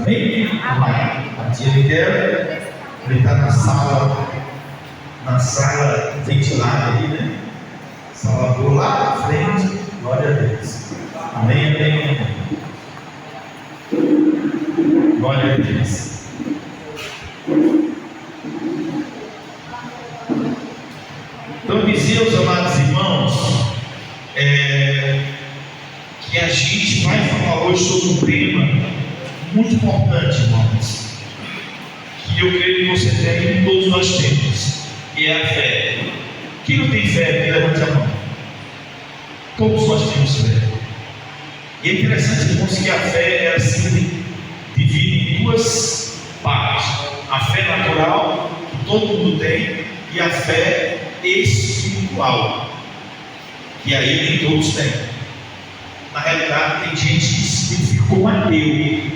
Amém? Amém. A tia Miguel, ele está na sala ventilada aí, né? Sala por lá na frente. Glória a Deus. Amém, amém, amém. Glória a Deus. Então, dizia os amados irmãos, que a gente vai falar hoje sobre um tema muito importante, irmãos, que eu creio que você tem, todos nós temos, e é a fé. Quem não tem fé, levante a mão. Todos nós temos fé. E é interessante, irmãos, que a fé é assim, divide em duas partes: a fé natural, que todo mundo tem, e a fé espiritual, que aí nem todos têm. Na realidade, tem gente que se ficou ateu,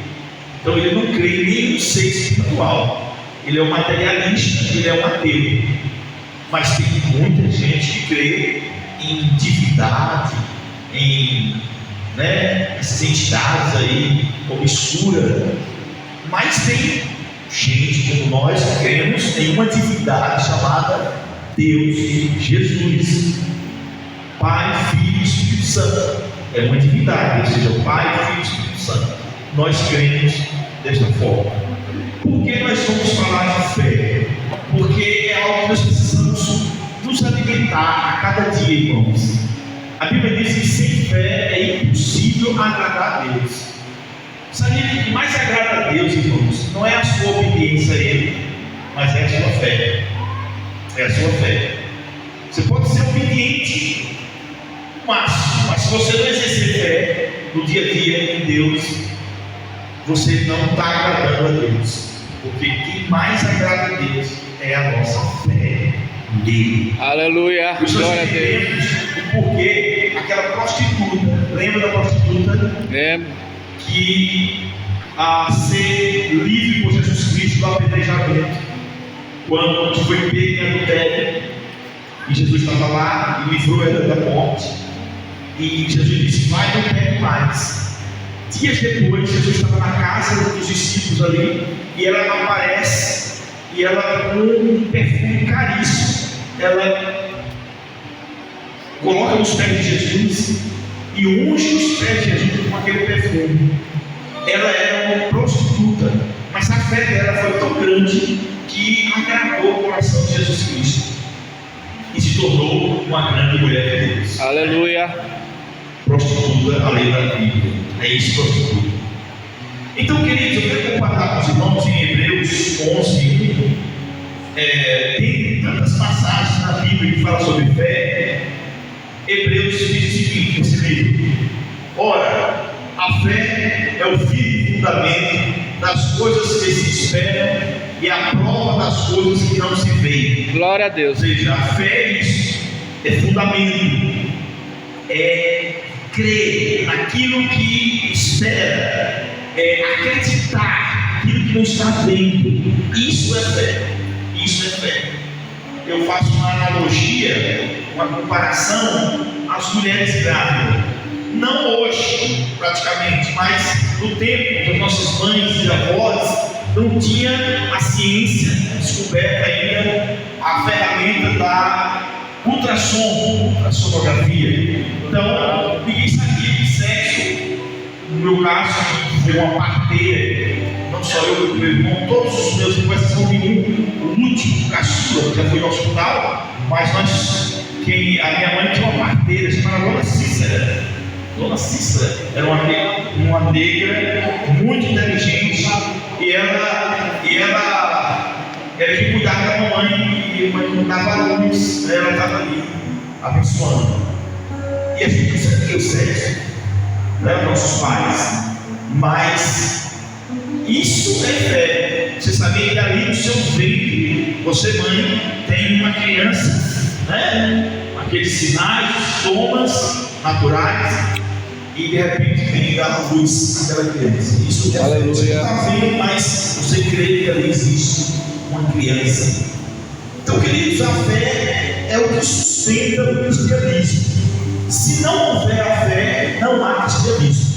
então ele não crê nem no ser espiritual, ele é um materialista, ele é um ateu. Mas tem muita gente que crê em divindade, em essas entidades aí obscuras, mas tem gente como nós que cremos em uma divindade chamada Deus, Jesus, Pai, Filho e Espírito Santo. É uma divindade, ou seja, o Pai, Filho e Espírito Santo. Nós cremos desta forma. Por que nós vamos falar de fé? Porque é algo que nós precisamos nos alimentar a cada dia, irmãos. A Bíblia diz que sem fé é impossível agradar a Deus. Sabe o que mais agrada a Deus, irmãos? Não é a sua obediência a Ele, mas é a sua fé. É a sua fé. Você pode ser obediente, mas se você não exercer fé no dia a dia em Deus, você não está agradando a Deus. Porque quem mais agrada a Deus é a nossa fé nele. Aleluia. Glória a Deus. O porquê aquela prostituta, lembra da prostituta? Lembro. Que a ser livre por Jesus Cristo do apedrejamento, quando foi pega em adultério, e Jesus estava lá e livrou ela da morte, e Jesus disse: vai, não pegue mais. Dias depois, Jesus estava na casa dos discípulos ali, e ela aparece, e ela com um perfume caríssimo, ela coloca nos pés de Jesus e unge os pés de Jesus com aquele perfume. Ela era uma prostituta, mas a fé dela foi tão grande que agradou o coração de Jesus Cristo e se tornou uma grande mulher de Deus. Aleluia. Prostituta, além da Bíblia, é isso, prostituta. Então, queridos, eu quero compartilhar com os irmãos em Hebreus 11, tem tantas passagens na Bíblia que falam sobre fé. Hebreus diz o seguinte nesse livro: ora, a fé é o firme fundamento das coisas que se esperam e a prova das coisas que não se veem. Glória a Deus. Ou seja, a fé é isso, é fundamento, é crer naquilo que espera, é acreditar naquilo que não está vendo. Isso é fé. Isso é fé. Eu faço uma analogia, uma comparação às mulheres grávidas. Não hoje, praticamente, mas no tempo das nossas mães e avós, não tinha a ciência descoberta ainda a ferramenta da ultrassonografia. Então, ninguém sabia de sexo. No meu caso, foi uma parteira, não só eu, meu irmão, todos os meus irmãos são o último caçula que já foi ao hospital, mas a minha mãe tinha uma parteira chamada Dona Cícera. Dona Cícera era uma negra muito inteligente, e ela que cuidava da mamãe, e a mãe não dava luz, ela estava ali abençoando. E a gente não sabia o sexo, nossos pais, mas isso é fé. Você sabia que ali no seu ventre, você, mãe, tem uma criança, aqueles sinais, sintomas naturais, e de repente vem dar luz àquela criança. Isso é fé. Você não está vendo, mas você crê que ali existe uma criança. Então, queridos, a fé é o que sustenta o cristianismo. Se não houver a fé, não há cristianismo.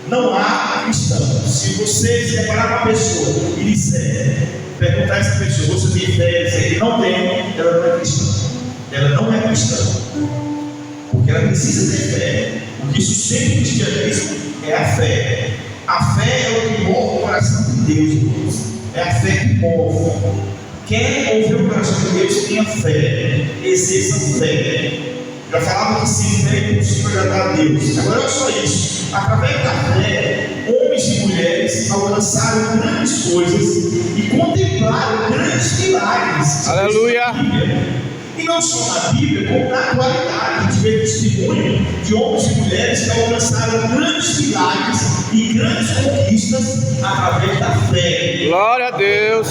não há cristão. Se você se deparar com uma pessoa e disser, perguntar a essa pessoa, você tem fé? Se ele não tem, ela não é cristã. Ela não é cristã. Porque ela precisa ter fé. O que sustenta o cristianismo é a fé. A fé é o que move o coração de Deus, irmãos. É a fé que move. Quem ouve o coração de Deus tenha fé. Exerça fé. Já falava que sem fé é impossível agradar a Deus. Agora olha só isso. Através da fé, homens e mulheres alcançaram grandes coisas e contemplaram grandes milagres. Aleluia! E não só na Bíblia, como na atualidade. A gente vê testemunho de homens e mulheres que alcançaram grandes milagres e grandes conquistas através da fé. Glória a Deus!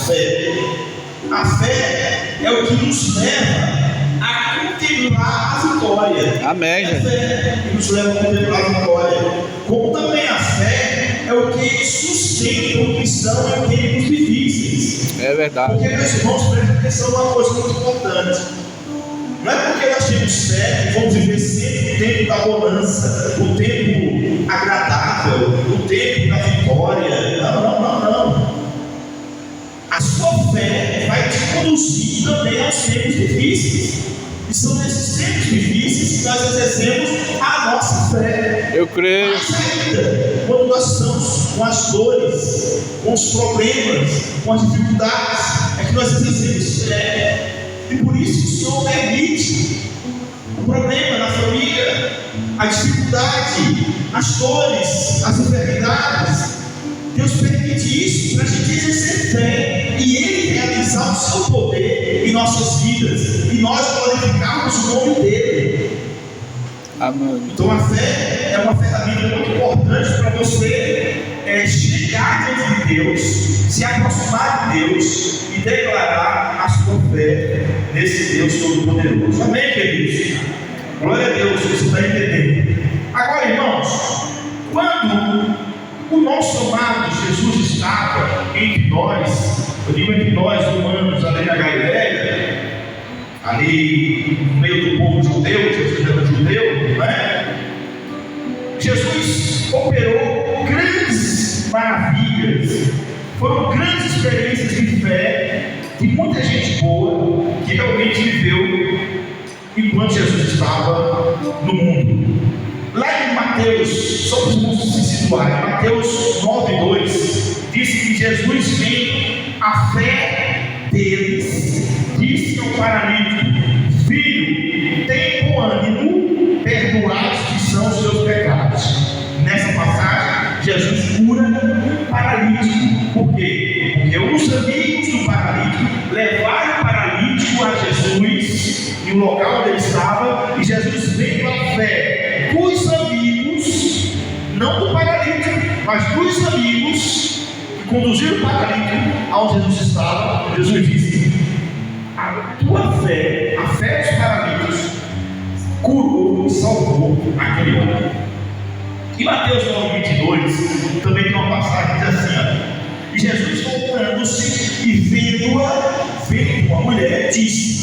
A fé é o que nos leva a contemplar a vitória. Amém. É a fé que nos leva a contemplar a vitória. Como também a fé é o que sustenta o cristão em tempos difíceis. É verdade. Porque, meus irmãos, prestem atenção numa coisa muito importante. Não é porque nós temos fé que vamos viver sempre o tempo da bonança, o tempo agradável, o tempo da vitória. Não. A sua fé vai te conduzir também aos tempos difíceis. E são nesses tempos difíceis que nós exercemos a nossa fé. Eu creio. Mas ainda, quando nós estamos com as dores, com os problemas, com as dificuldades, é que nós exercemos fé. E por isso o Senhor permite o problema na família, a dificuldade, as dores, as enfermidades. Deus permite isso para a gente exercer fé e Ele realizar o seu poder em nossas vidas e nós glorificarmos o nome dEle. Amém. Então a fé é uma ferramenta muito importante para você chegar diante de Deus, se aproximar de Deus e declarar a sua fé nesse Deus Todo-Poderoso. Amém, queridos? Glória a Deus, você está entendendo. Agora, irmãos, quando o nosso amado Jesus estava entre nós, eu digo entre nós humanos ali na Galileia, ali no meio do povo judeu, Jesus era judeu, não é? Jesus operou grandes maravilhas, foram grandes experiências de fé de muita gente boa que realmente viveu enquanto Jesus estava no mundo. Lá em Mateus, só para os irmãos se situarem, Mateus 9:2 diz que Jesus vendo a fé deles, disse ao paralítico: filho, tem bom ânimo, perdoados que são os teus pecados. Nessa passagem, Jesus cura um paralítico. Por quê? Porque os amigos do paralítico levaram o paralítico a Jesus em um local onde ele estava, e Jesus vendo a fé dos amigos, não do paralítico, mas dos amigos que conduziram o paralítico aonde Jesus estava. Jesus disse: a tua fé, a fé dos paralíticos, curou e salvou aquele homem. Em Mateus 9:22 também tem uma passagem que diz assim: ó, e Jesus voltando-se e vendo a mulher, disse: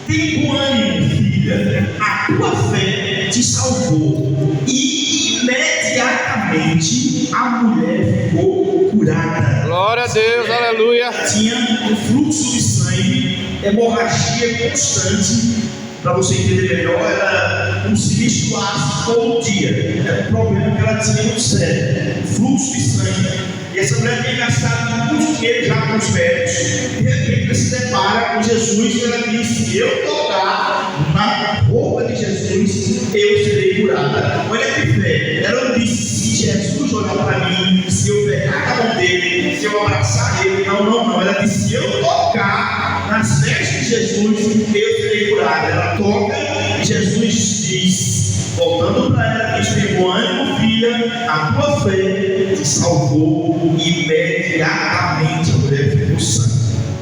tem bom ânimo, filha, a tua fé te salvou. E imediatamente a mulher ficou curada. Glória a Deus, aleluia. Tinha um fluxo de sangue, hemorragia constante. Para você entender melhor, era como se menstruasse todo dia. Era um problema que ela tinha muito sério, fluxo de sangue. E essa mulher tinha gastado muito dinheiro já com os médicos. De repente ela se depara com Jesus e ela diz: se eu tocar na roupa de Jesus, eu serei curada. Olha que fé. Ela não disse: se Jesus olhar para mim, se eu pegar a mão dele, se eu abraçar ele. Não. Ela disse: se eu tocar nas vestes de Jesus, eu serei curada. Ela toca e Jesus diz, voltando para ela, diz: tem bom ânimo, filha, a tua fé te salvou. Imediatamente a mulher ficou sã.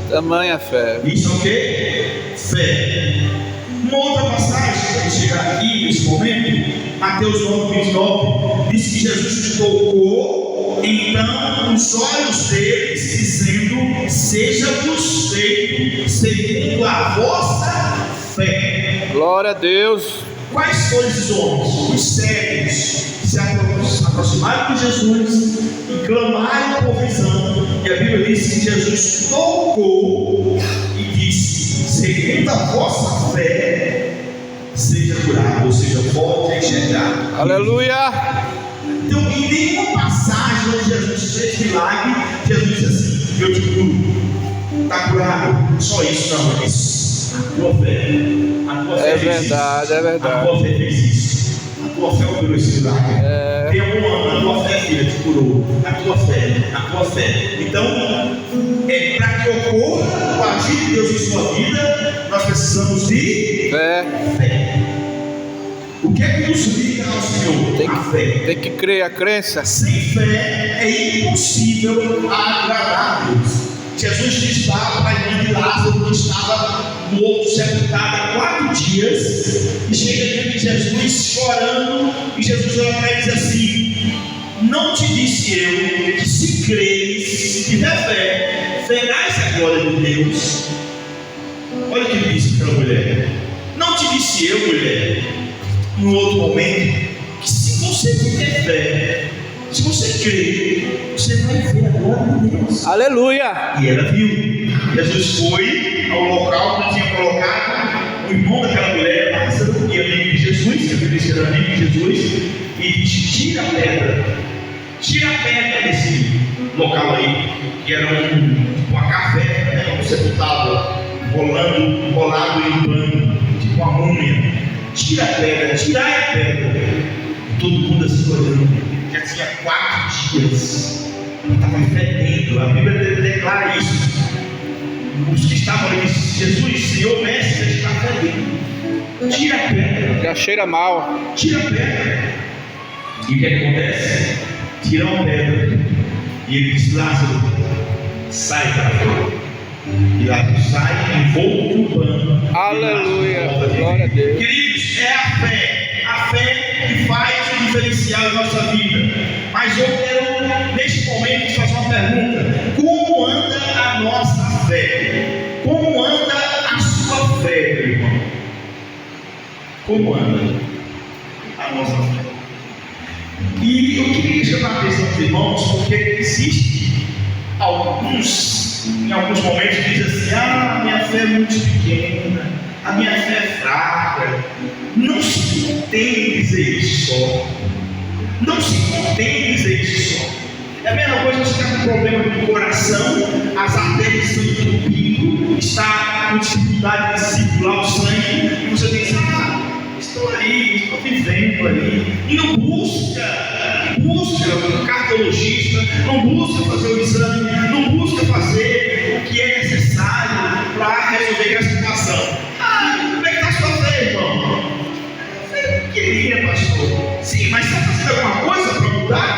Tamanha fé. Isso é o quê? Fé. Uma outra passagem, para a gente chegar aqui nesse momento, Mateus 9:29, diz que Jesus tocou então os olhos deles, dizendo: seja-vos feito segundo a vossa fé. Glória a Deus. Quais foram esses homens? Os cegos se aproximaram aproximaram de Jesus e clamaram por visão. E a Bíblia diz que Jesus tocou e disse: segundo a vossa fé, seja curado, ou seja, volte a enxergar. Aleluia. Então, em nenhuma passagem onde Jesus fez milagre, Jesus disse assim: eu te curo, está curado. Só isso, não, é isso. A tua fé. A tua fé É fez verdade, isso. é verdade. A tua fé fez isso. A tua fé operou esse milagre. Tem um ano, a tua fé, filha, te curou. A tua fé, a tua fé. Então, para que ocorra o agir de Deus em sua vida, nós precisamos de fé. O que é que nos liga ao Senhor? A fé. Tem que crer, a crença. Sem fé é impossível agradar a Deus. Jesus disse lá para a irmã de Lázaro, que estava morto, sepultado há 4 dias, e chega diante de Jesus chorando, e Jesus olha para ele e diz assim: não te disse eu que se creres, se tiver fé, verás a glória de Deus? Olha o que ele disse para a mulher: não te disse eu, mulher, em outro momento, que se você tiver fé, se você crer, você vai ver a glória de Deus. Aleluia. E ela viu. Jesus foi ao local onde tinha colocado o irmão daquela mulher, Lázaro, e amigo de Jesus, que eu disse que era amigo de Jesus, e disse: tira a pedra desse local aí, que era uma caverna, né, um sepultado rolado em pano, tipo uma múmia. Tira a pedra, tirai a pedra. Todo mundo assim olhando. Já tinha 4 dias. Estava fedendo. A Bíblia declara isso. Os que estavam ali disseram: Jesus, Senhor, mestre, já está fedendo. Tira a pedra. Já cheira mal. Tira a pedra. E o que acontece? Tiram a pedra. E ele diz: Lázaro, sai para fora. E Lázaro sai envolto no pano. Aleluia. Glória a Deus. Queridos, é a fé que faz o diferencial da nossa vida. Mas eu quero, neste momento, fazer uma pergunta: como anda a nossa fé? Como anda a sua fé, meu irmão? Como anda a nossa fé? E eu queria chamar a atenção dos irmãos, porque existe em alguns momentos, dizem assim: a minha fé é muito pequena, a minha fé é fraca. Não se contém em dizer isso só. Não se contém em dizer isso só. É a mesma coisa que você está com problema no coração, as artérias estão entupindo, está com dificuldade de circular o sangue, e você diz: estou aí, estou vivendo aí. E não busca um cardiologista, não busca fazer o exame, não busca fazer o que é necessário para resolver a situação. Como é que está a sua fé, irmão? Eu queria, pastor. Sim, mas está fazendo alguma coisa para mudar?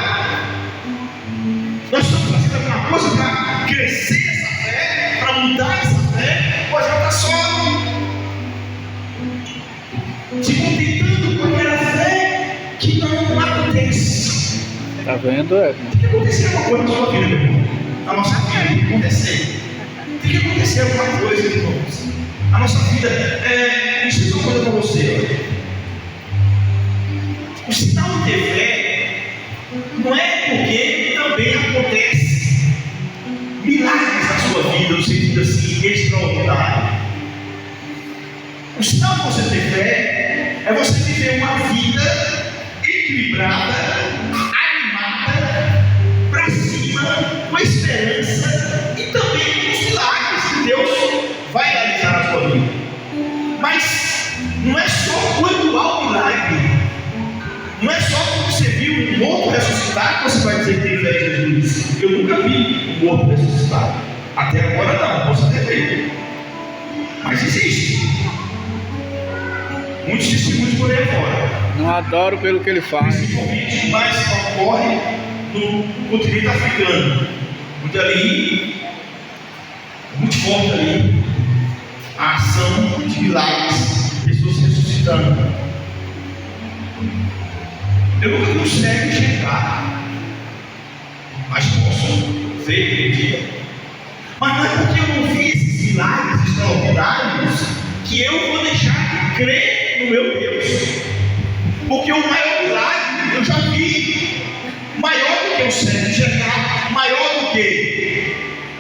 Nós estamos fazendo alguma coisa para crescer essa fé, para mudar essa fé? Ou já está só se contentando com aquela fé que não acontece? Tá vendo, Edna? Tem que acontecer alguma coisa na sua vida, meu irmão. A nossa vida tem que acontecer. Tem que acontecer alguma coisa, irmãos. A nossa vida deixa eu dizer uma coisa para você. Olha. O sinal de ter fé não é porque também acontece milagres na sua vida, no sentido assim, extraordinário. O sinal de você ter fé é você viver uma vida equilibrada, animada, para cima, com esperança e também com os milagres que Deus vai realizar na sua vida. Mas não é só quando há um milagre, não é só quando você viu um morto ressuscitar que você vai dizer que tem fé em Jesus. Eu nunca vi um morto ressuscitar. Até agora não posso ter feito. Mas existe. Muitos testemunhos por aí fora. Não adoro pelo que ele faz. Principalmente mais ocorre no continente africano. Onde ali, muito forte ali, a ação de milagres, pessoas ressuscitando. Eu nunca consigo enxergar, mas posso ver um dia. Mas não é porque eu não vi esses milagres extraordinários que eu vou deixar de crer no meu Deus. Porque o maior milagre eu já vi. maior do que o cego enxergar, maior do que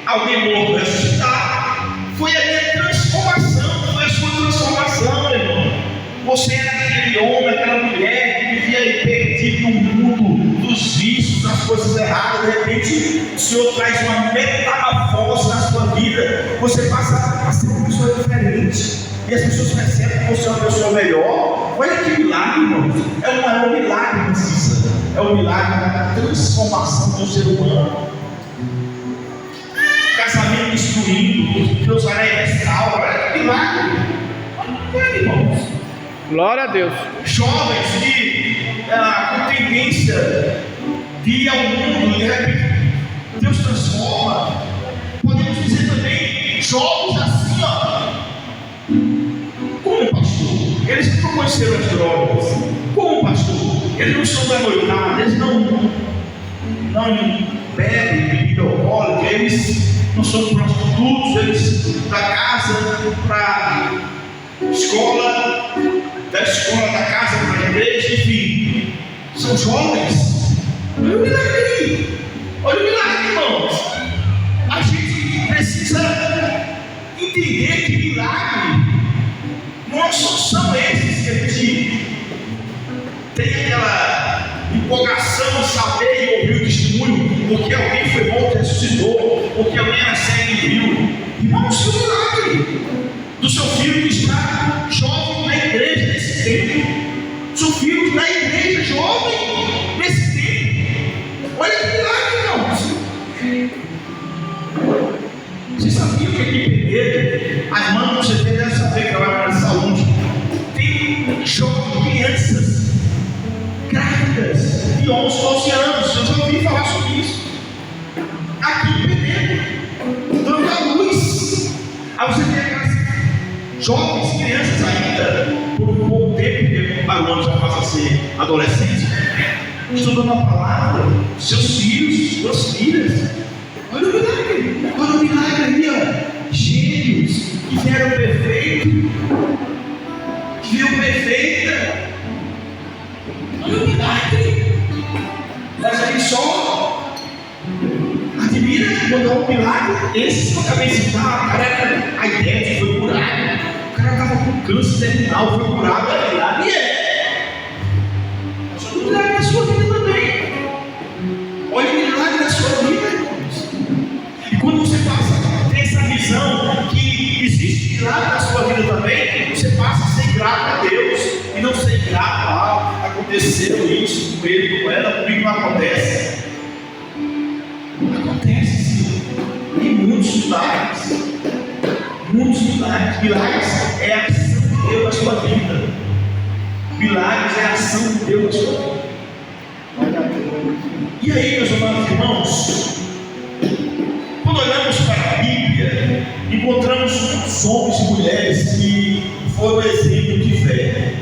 alguém morto ressuscitar, foi a minha transformação, foi a sua transformação, meu irmão. Você era aquele homem, aquela mulher que vivia aí perdido no mundo dos vícios, das coisas erradas. De repente, o Senhor traz uma metamorfose na sua vida. Você passa a ser uma pessoa diferente. E as pessoas percebem que você é uma pessoa melhor. Olha que milagre, irmãos. É o maior milagre que precisa. É o milagre da transformação do ser humano. Casamento destruído, Deus vai restaurar. Olha que milagre. Olha, irmãos. Glória a Deus. Jovens que com tendência de ir ao mundo, de repente Deus transforma. Podemos dizer também, jovens assim, como pastor, eles não conheceram as drogas. Como pastor, eles não são da noitada, eles não bebem bebida alcoólica, eles não são prostitutos, eles da casa para escola, da escola da casa para a igreja, enfim, são jovens. Olha o milagre, olha o milagre, irmãos. A gente precisa entender que milagre não são esses que a gente tem aquela empolgação de saber e ouvir o testemunho, porque alguém foi morto e ressuscitou, porque alguém era cego e viu. Irmãos, é um milagre do seu filho que está jovem na igreja nesse tempo. Seu filho na igreja jovem nesse tempo. Olha que milagre, irmãos. Você sabia que aqui em Pedreiro, a irmã do CT deve saber que ela vai na saúde, tem jovens, crianças grávidas de 11, 12 anos. Eu já ouvi falar sobre isso. Aqui em Pedreiro, dando a luz. Aí você tem aquelas jovens, crianças ainda, por um bom tempo, porque o aluno já passa a ser adolescente, estudando a palavra, seus filhos, suas filhas. Olha o milagre ali, ó. Gênios que vieram perfeito, que viram perfeita. Olha o milagre. Mas aí só admira quando é um milagre. Esse que eu acabei de citar, a ideia de que foi curado. O cara estava com câncer terminal, foi curado, é milagre. Mas olha o milagre na sua vida também. Olha o milagre na sua vida, irmãos. E quando você passa a ter essa visão que existe milagre na sua vida também, você passa a ser grato a Deus e não ser grato aconteceu isso com ele, com ela, comigo não acontece. Acontece sim. Tem muitos milagres. Muitos milagres. Milagres é a ação de Deus na sua vida. Milagres é a ação de Deus na sua vida. E aí, meus amados irmãos, quando olhamos para a Bíblia, encontramos muitos homens e mulheres que foram exemplo de fé.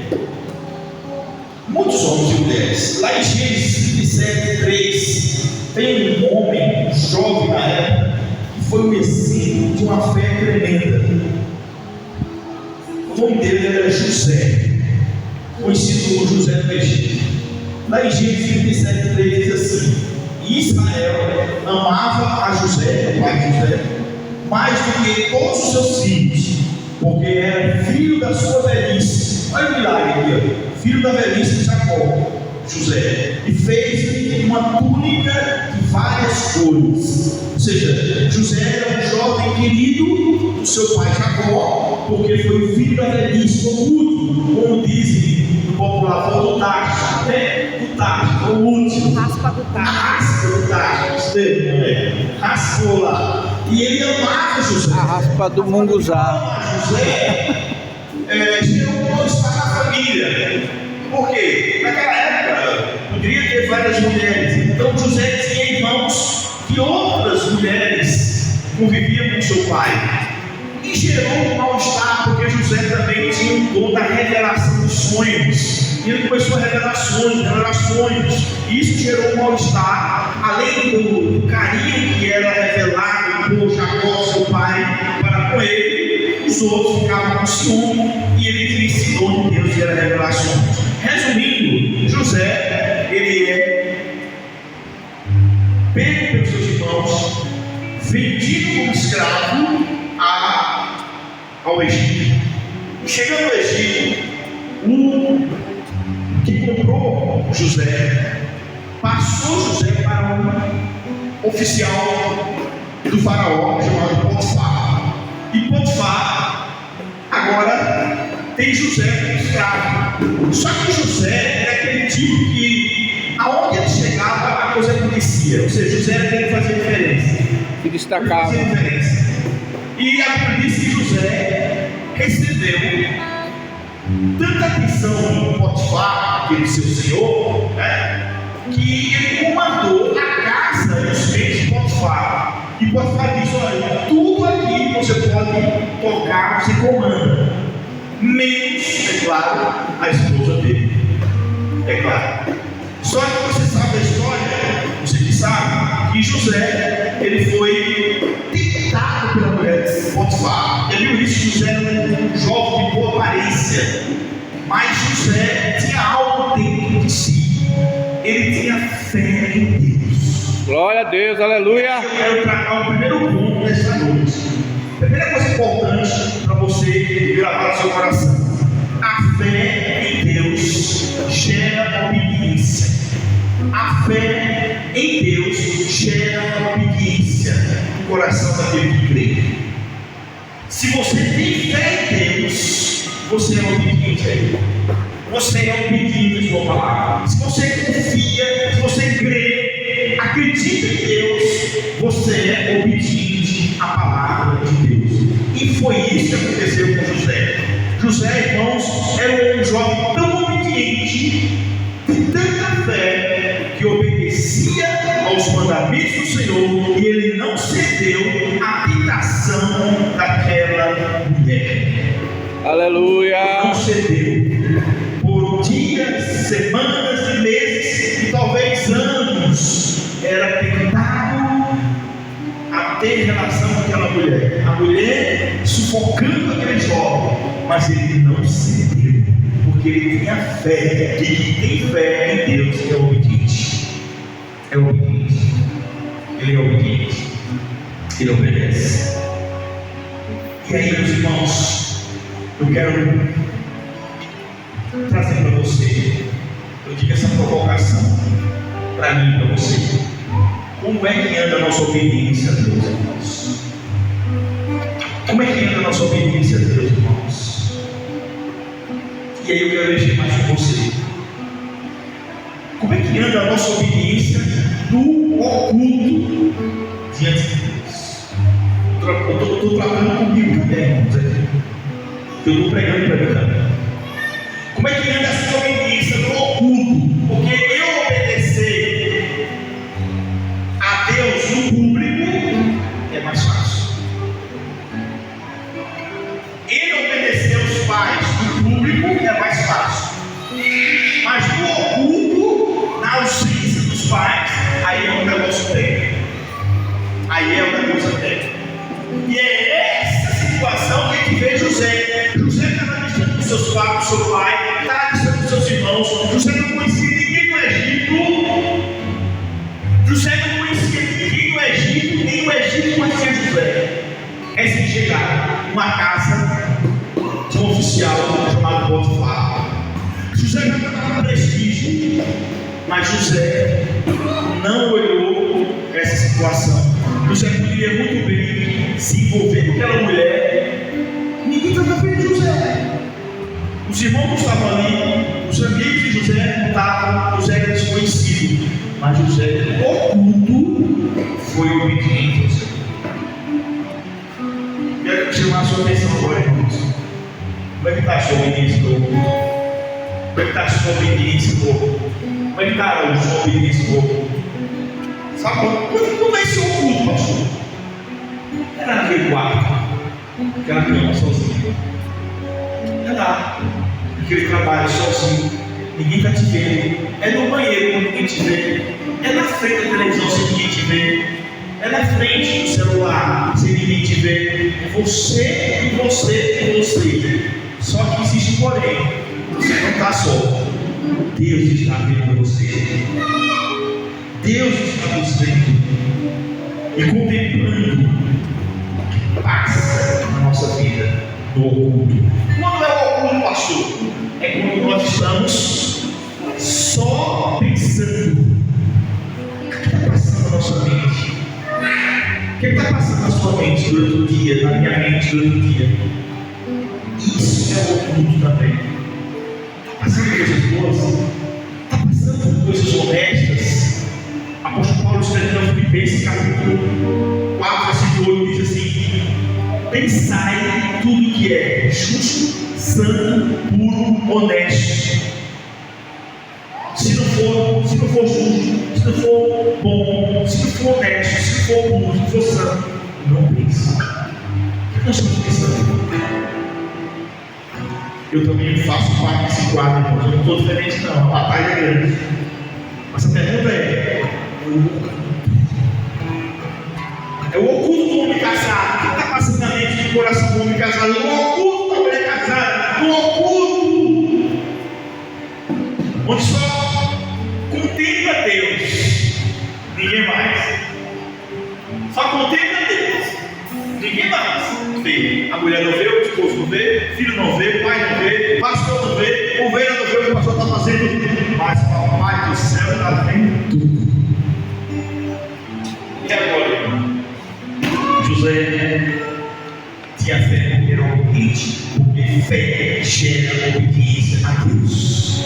Muitos homens e mulheres. Lá em Gênesis 27, 3, tem um homem, um jovem na época, que foi um exemplo de uma fé tremenda. O nome dele era José, conhecido como José do Egito. Lá em Gênesis 27, 3 diz assim: Israel amava a José, o pai de José, mais do que todos os seus filhos, porque era filho da sua velhice. Olha o milagre aqui, ó. Filho da velhice de Jacó, José, e fez-lhe uma túnica de várias cores. Ou seja, José era um jovem querido do seu pai Jacó, porque foi o filho da velhice, o último, como dizem no popular, foi do tacho, né? Do tacho, foi o último. Raspa do tacho. Raspa do tacho, raspou lá. E ele amava José. A raspa do munguzá. José gerou um mal-estar na família. Por quê? Naquela época poderia ter várias mulheres. Então José tinha irmãos que outras mulheres conviviam com seu pai. E gerou um mal-estar, porque José também tinha um dom da revelação dos sonhos. E ele começou a revelar sonhos. E isso gerou um mal-estar. Além do carinho que era revelado por Jacó, seu pai, para com ele, os outros ficavam com ciúme. E ele tinha esse dom de Deus, que era revelações. Resumindo, José, ele é vendido como escravo ao Egito. Chegando ao Egito, o que comprou José passou José para um oficial do faraó chamado Potifar. E Potifar agora tem José como escravo. Só que José era aquele tipo que, aonde ele chegava, a coisa acontecia. Ou seja, José era aquele que fazia diferença. Que destacava. Fazia diferença. E a Bíblia diz que José recebeu tanta atenção do Potifar, aquele seu senhor, né, que ele comandou a casa e os bens de Potifar. E Potifar disse: olha, tudo aqui você pode tocar, você comanda, menos, é claro, a esposa dele. É claro. Só que você sabe a história, você que sabe, que José, ele foi tentado pela mulher de Potifar. E viu isso? José era um jovem de boa aparência, mas José tinha algo dentro de si. Ele tinha fé em Deus. Glória a Deus, aleluia. Eu quero tratar o primeiro ponto desta noite. A primeira coisa importante para você gravar no seu coração: a fé em Deus gera obediência. A fé em Deus gera obediência no coração daquele que crê. Se você tem fé em Deus, você é obediente a Ele. Você é obediente à sua palavra. Se você confia, se você crê, acredita em Deus, você é obediente à palavra de Deus. E foi isso que aconteceu com José. José, irmãos, era um jovem tão obediente, de tanta fé, que obedecia aos mandamentos do Senhor, e ele não cedeu à tentação daquela mulher. Aleluia. Não cedeu. Por dias, semanas e meses, e talvez anos, era tentado a ter relação com aquela mulher. A mulher sufocando aquele jovem, mas ele não cedeu, porque ele tinha fé. E quem tem fé em Deus é obediente. É obediente. Ele é obediente. Ele obedece. E aí, meus irmãos, eu quero trazer para você, eu digo essa provocação para mim e para você. Como é que anda a nossa obediência a Deus, irmãos? Como é que anda a nossa obediência a Deus, irmãos? E aí eu quero mexer mais com você. Como é que anda a nossa obediência do oculto diante de Deus? Eu estou tratando comigo também, irmãos. Eu estou pregando para mim também. Como é que anda a sua obediência no oculto? Porque eu obedecer a Deus no público é mais fácil. Ele obedecer aos pais no público é mais fácil. Mas no oculto, na ausência dos pais, aí é um negócio técnico. Aí é um negócio técnico. E é essa situação que a gente vê José. José estava distante dos seus pais, do seu pai, estava distante dos seus irmãos. José não conhecia ninguém no Egito. José não conhecia ninguém no Egito, nem o Egito conhecia José. É se chegar numa casa de um oficial chamado Potifar. José já estava com prestígio, mas José não olhou essa situação. José poderia muito bem se envolver com aquela mulher. Ninguém estava vendo José. Os irmãos não estavam ali, os amigos de José não estavam, José era desconhecido. Mas José, oculto, foi obediente ao Senhor. Quero chamar a sua atenção agora, irmãos. Como é que está a sua obediência no oculto? Como é que está a sua obediência no oculto? Como é que está a sua obediência no oculto? Sabe como vai ser o culto, pastor? Era naquele quarto, aquela cama sozinha. É lá, aquele trabalho sozinho, ninguém está te vendo. É no banheiro quando ninguém te vê. É na frente da televisão sem ninguém te vê. É na frente do celular sem ninguém te vê. É você e você e você. Só que existe um porém. Você não está só. Deus está vendo você. Deus está nos vendo. e contemplando o que passa na nossa vida no oculto. Quando é o oculto, pastor? É quando nós estamos só pensando. O que está passando na nossa mente? O que está passando na sua mente durante o dia, na minha mente durante o dia? Isso é o oculto também. Está passando coisas boas? Está passando coisas honestas? Apóstolo Paulo escrevendo aos Filipenses, capítulo 4, versículo 8, diz assim: pensai tudo que é justo, santo, puro, honesto. Se não for justo, se não for bom, se não for honesto, se não for puro, se não for santo, não pense. O que nós estamos pensando? Eu também faço parte desse quadro, irmãos. Eu não estou diferente, não. A batalha é grande. Mas a pergunta é o oculto do homem casado. O que está passando na mente do coração do homem casado? O oculto da mulher casada. O oculto, onde só contempla Deus, ninguém mais. Só contempla Deus, ninguém mais vê. A mulher não vê, o esposo não vê, o filho não vê, o pai não vê, o pastor não vê, o ovelha não vê o que o pastor está fazendo. Mas o Papai do céu está vendo tudo. E agora? José tinha fé porque era obediente, porque fé gera obediência a Deus.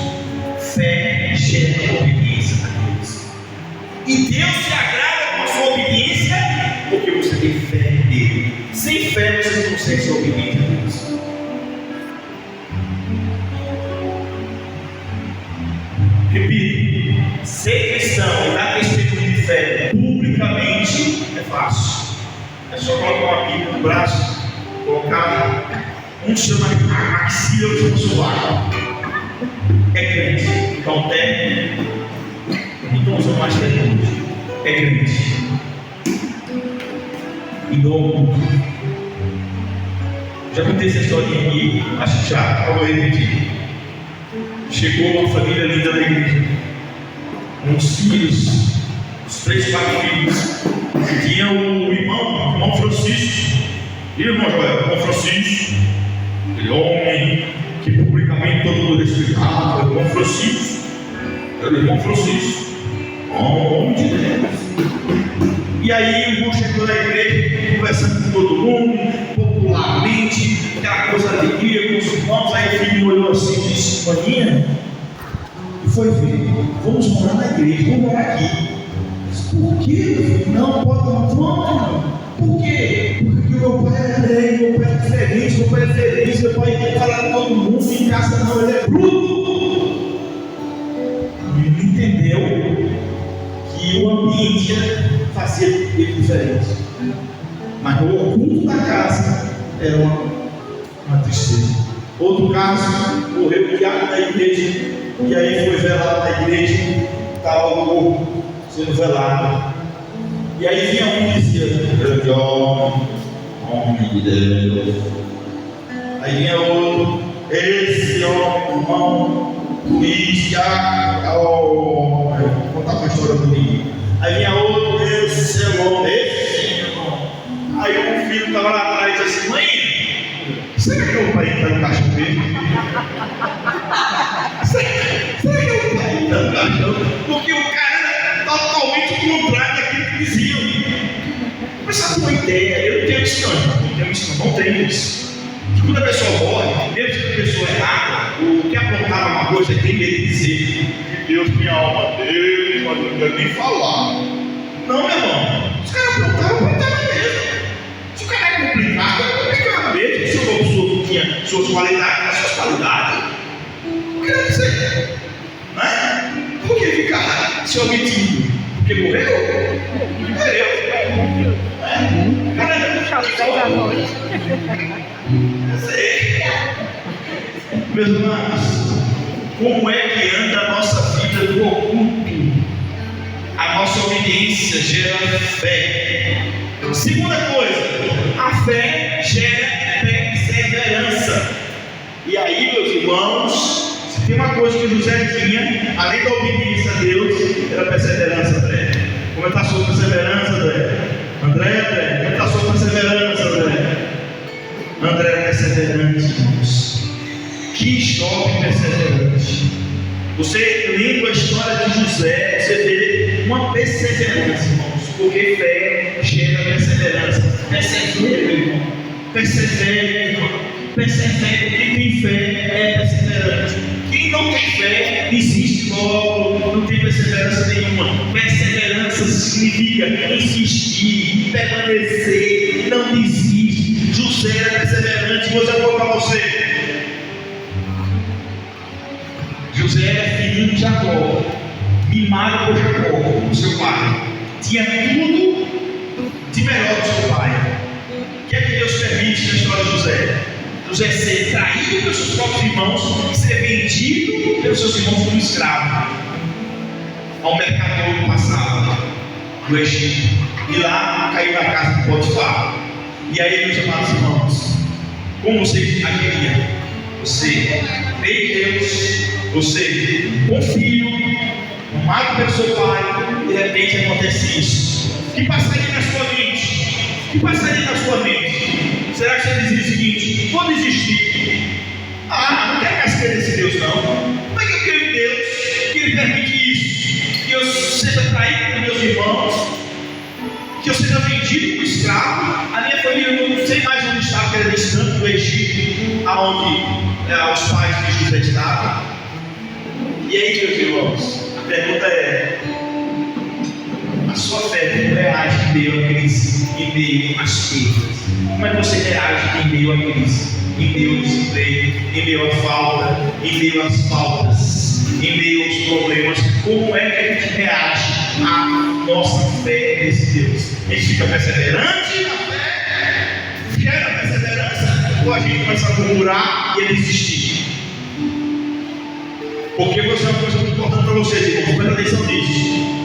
Fé gera obediência a Deus. E Deus se agrada com a sua obediência porque você tem fé nele. Sem fé você não consegue ser obediente a Deus. Repito, ser cristão e dar testemunho de fé publicamente é fácil. É só colocar uma Bíblia no braço, colocar um chama a axila, outro chama o sovaco. É crente. Então tem. Então usa mais tecnologia. É crente. E não. Já contei essa historinha aqui, acho que já, eu vou repetir. Chegou uma família linda da igreja, uns filhos, os 3, 4 filhos. Tinha o irmão Francisco, e o irmão Joel, o irmão Francisco, aquele homem que publicamente todo mundo respeitava, o irmão Francisco, era o irmão Francisco, homem de Deus. E aí o irmão chegou na igreja, conversando com todo mundo, popularmente, aquela coisa de alegria com os irmãos. Aí o filho olhou assim e disse: maninha, e foi ver, vamos morar na igreja, vamos morar aqui. Por quê? Não, pode não, vamos não. Por quê? Porque meu pai é alegre, meu pai é diferente, meu pai é feliz, meu pai fala com todo mundo, em casa não, ele é bruto. E ele entendeu que o ambiente fazia ele diferente. Mas no oculto da casa era uma tristeza. Outro caso, morreu o diabo da igreja, e aí foi velado na igreja, estava o corpo sendo velado. E aí vinha um e dizia: grande homem de Deus. Aí vinha outro: esse homem, irmão Luiz, vou contar uma história bonita. Aí vinha outro: esse é o homem, esse irmão. Aí um filho estava lá atrás e disse assim: mãe, será que o pai está no caixão mesmo? Será que o pai está no caixão? Porque o cara era totalmente contrário daquilo que diziam. Mas sabe uma ideia? Eu não tenho isso não tenho isso. Que quando a pessoa morre, mesmo que a pessoa é errada, o que apontava uma coisa, tem medo de dizer que Deus tinha a alma dele, mas não quero nem falar. Não, meu irmão, os caras apontavam mesmo. Se o cara é complicado, é complicado mesmo. Se uma pessoa que tinha suas qualidades, suas qualidades, o que deve dizer? Né? Por que ficar se omitindo? Porque morreu? Morreu. Meus irmãos, como é que anda a nossa vida do oculto? A nossa obediência gera fé. Segunda coisa, a fé gera perseverança. E aí, meus irmãos, se tem uma coisa que José tinha, além da obediência a Deus, era perseverança, André. Como está a sua perseverança, André? André, como está a sua perseverança, André? André é perseverante, irmãos. Que jovem perseverante. Você lendo a história de José, você vê uma perseverança, irmãos, porque fé gera perseverança. Persevere, meu irmão. Persevere, irmão. Persevere. Quem tem fé é perseverante. Quem não tem fé, existe logo, não tem perseverança nenhuma. Perseverança significa insistir, permanecer, não desiste. José era perseverante. Vou dizer para você. José era filho de Jacó, mimado por Jacó, o seu pai. Tinha tudo de melhor do seu pai. O que é que Deus permite na história de José? José ser traído pelos seus próprios irmãos e ser vendido pelos seus irmãos como escravo ao mercador que passava do Egito. E lá caiu na casa de Potifar. E aí, meus amados irmãos, como você agiria? Você veio Deus, você com filho, amado pelo seu pai, de repente acontece isso. O que passaria na sua mente? O que passaria na sua mente? Será que você dizia o seguinte: vou desistir? Não quero mais crer nesse Deus, não. Como é que eu creio em Deus que Ele permite isso? Que eu seja traído por meus irmãos, que eu seja vendido como escravo. A minha família não sei mais onde está, porque era distante do Egito, aonde os pais de José estavam. E aí, meus irmãos, a pergunta é: a sua fé como reage em meio às perdas? Como é que você reage em meio à crise, em meio ao desemprego, em meio à falta, em meio às faltas, em meio aos problemas? Como é que a gente reage à nossa fé nesse Deus? A gente fica perseverante na fé, gera perseverança, ou a gente começa a murmurar e a desistir? Porque você é uma coisa muito importante para vocês, irmãos, presta atenção nisso.